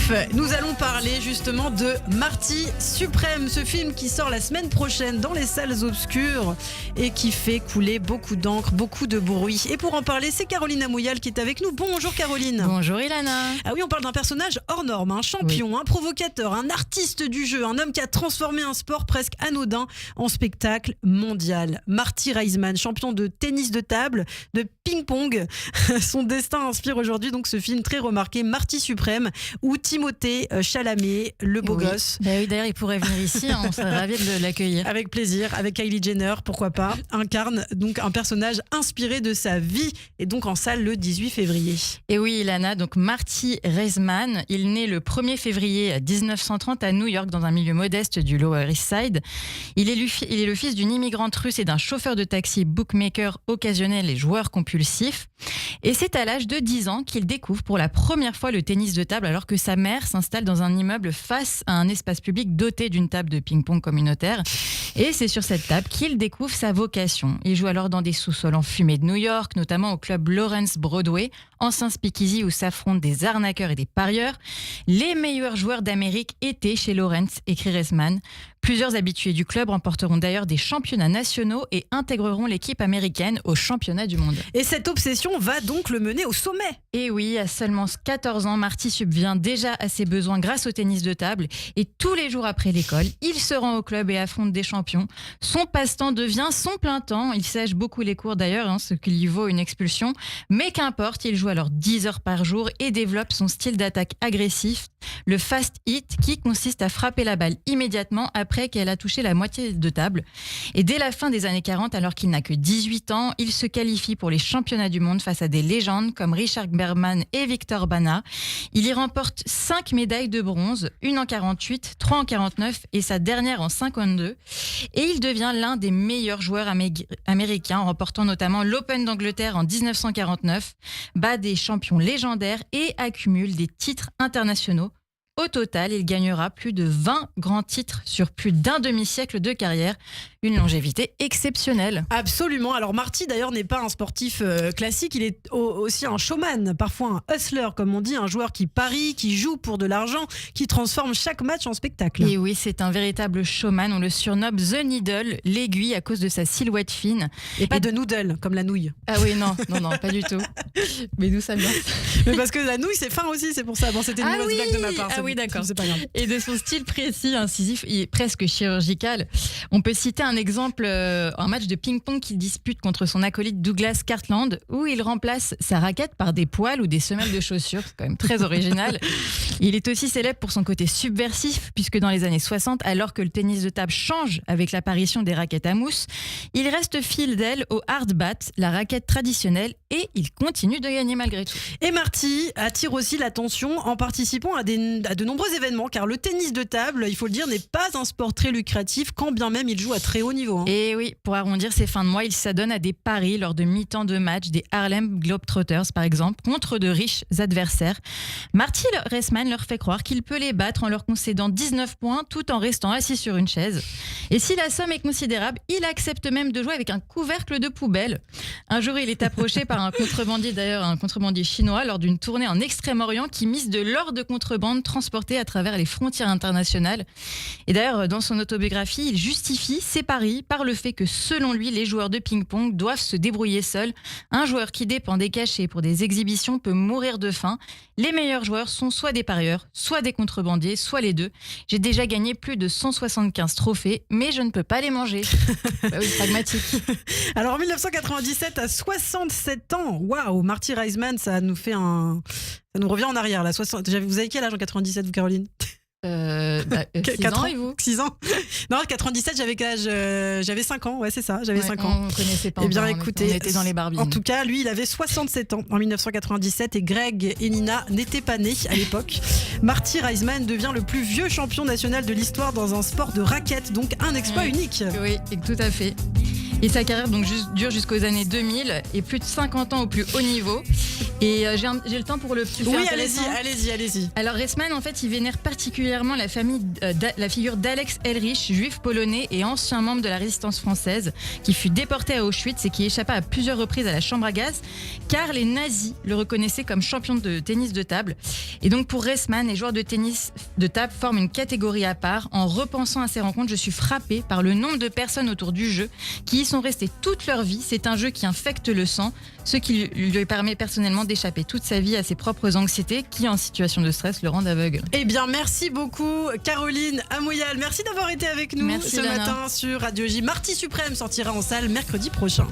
sportif. Nous allons parler justement de Marty Suprême, ce film qui sort la semaine prochaine dans les salles obscures et qui fait couler beaucoup d'encre, beaucoup de bruit. Et pour en parler, c'est Caroline Amouyal qui est avec nous. Bonjour Caroline. Bonjour Ilana. Ah oui, on parle d'un personnage hors norme, un champion, un provocateur, un artiste du jeu, un homme qui a transformé un sport presque anodin en spectacle mondial. Marty Raisman, champion de tennis de table, de ping-pong. Son destin inspire aujourd'hui donc ce film très remarqué, Marty Suprême, où Timothée Chalamet, le beau gosse. Bah oui, d'ailleurs, il pourrait venir ici, on serait ravis de l'accueillir. Avec plaisir, avec Kylie Jenner, pourquoi pas, incarne donc un personnage inspiré de sa vie et donc en salle le 18 février. Et oui, Ilana, donc Marty Raisman, il naît le 1er février 1930 à New York dans un milieu modeste du Lower East Side. Il est le fils d'une immigrante russe et d'un chauffeur de taxi bookmaker occasionnel et joueur compulsif. Et c'est à l'âge de 10 ans qu'il découvre pour la première fois le tennis de table alors que sa mère s'installe dans un immeuble face à un espace public doté d'une table de ping-pong communautaire. Et c'est sur cette table qu'il découvre sa vocation. Il joue alors dans des sous-sols enfumés de New York, notamment au club Lawrence Broadway, ancien speakeasy où s'affrontent des arnaqueurs et des parieurs. Les meilleurs joueurs d'Amérique étaient chez Lawrence, écrit Raisman. Plusieurs habitués du club remporteront d'ailleurs des championnats nationaux et intégreront l'équipe américaine au championnat du monde. Et cette obsession va donc le mener au sommet. Et oui, à seulement 14 ans, Marty subvient déjà à ses besoins grâce au tennis de table. Et tous les jours après l'école, il se rend au club et affronte des champions. Son passe-temps devient son plein temps. Il sèche beaucoup les cours d'ailleurs, ce qui lui vaut une expulsion. Mais qu'importe, il joue alors 10 heures par jour et développe son style d'attaque agressif, le fast hit, qui consiste à frapper la balle immédiatement après qu'elle a touché la moitié de table. Et dès la fin des années 40, alors qu'il n'a que 18 ans, il se qualifie pour les championnats du monde face à des légendes comme Richard Berman et Victor Bana. Il y remporte 5 médailles de bronze, une en 48, 3 en 49 et sa dernière en 52. Et il devient l'un des meilleurs joueurs américains, en remportant notamment l'Open d'Angleterre en 1949, bat des champions légendaires et accumule des titres internationaux. Au total, il gagnera plus de 20 grands titres sur plus d'un demi-siècle de carrière. Une longévité exceptionnelle. Absolument. Alors Marty d'ailleurs n'est pas un sportif classique, il est aussi un showman, parfois un hustler comme on dit, un joueur qui parie, qui joue pour de l'argent, qui transforme chaque match en spectacle. Et oui, c'est un véritable showman, on le surnomme The Needle, l'aiguille à cause de sa silhouette fine. Et pas de noodle comme la nouille. Ah oui, non, pas du tout. Mais d'où ça vient? Mais parce que la nouille c'est fin aussi, c'est pour ça. Bon, c'était une mauvaise blague de ma part. Ah oui, d'accord. C'est pas grave. Et de son style précis, incisif et presque chirurgical, on peut citer un exemple, un match de ping-pong qu'il dispute contre son acolyte Douglas Cartland, où il remplace sa raquette par des poils ou des semelles de chaussures. C'est quand même très original. Il est aussi célèbre pour son côté subversif, puisque dans les années 60, alors que le tennis de table change avec l'apparition des raquettes à mousse, il reste fidèle au hard bat, la raquette traditionnelle, et il continue de gagner malgré tout. Et Marty attire aussi l'attention en participant à de nombreux événements, car le tennis de table, il faut le dire, n'est pas un sport très lucratif, quand bien même il joue à très haut niveau. Et oui, pour arrondir ses fins de mois, il s'adonne à des paris lors de mi-temps de match des Harlem Globetrotters, par exemple, contre de riches adversaires. Marty Raisman leur fait croire qu'il peut les battre en leur concédant 19 points tout en restant assis sur une chaise. Et si la somme est considérable, il accepte même de jouer avec un couvercle de poubelle. Un jour, il est approché par un contrebandier chinois lors d'une tournée en Extrême-Orient qui mise de l'or de contrebande transporté à travers les frontières internationales. Et d'ailleurs, dans son autobiographie, il justifie ses paris par le fait que, selon lui, les joueurs de ping-pong doivent se débrouiller seuls. Un joueur qui dépend des cachets pour des exhibitions peut mourir de faim. Les meilleurs joueurs sont soit des parieurs, soit des contrebandiers, soit les deux. J'ai déjà gagné plus de 175 trophées, mais je ne peux pas les manger. Bah oui, pragmatique. Alors en 1997, à 67 ans, waouh, Marty Raisman, ça nous revient en arrière là. Vous avez quel âge en 97, vous, Caroline? 6 ans, et vous? 6 ans. Non, 97, j'avais quel âge? J'avais 5 ans, ouais, c'est ça, j'avais 5 ans. On ne connaissait pas. Eh bien, écoutez, on était dans les barbines. En tout cas, lui, il avait 67 ans en 1997 et Greg et Nina n'étaient pas nés à l'époque. Marty Raisman devient le plus vieux champion national de l'histoire dans un sport de raquette, donc un exploit unique. Oui, tout à fait. Et sa carrière donc dure jusqu'aux années 2000 et plus de 50 ans au plus haut niveau. Et j'ai le temps pour le petit fait Oui, intéressant. allez-y. Alors Reisman, en fait, il vénère particulièrement la figure d'Alex Ehrlich, juif polonais et ancien membre de la résistance française, qui fut déporté à Auschwitz et qui échappa à plusieurs reprises à la chambre à gaz, car les nazis le reconnaissaient comme champion de tennis de table. Et donc pour Reisman, les joueurs de tennis de table forment une catégorie à part. En repensant à ces rencontres, je suis frappée par le nombre de personnes autour du jeu qui y sont restées toute leur vie. C'est un jeu qui infecte le sang, ce qui lui permet personnellement d'échapper toute sa vie à ses propres anxiétés qui, en situation de stress, le rendent aveugle. Eh bien, merci beaucoup Caroline Amouyal. Merci d'avoir été avec nous Merci, ce Lana. matin sur Radio J. Marty Suprême sortira en salle mercredi prochain.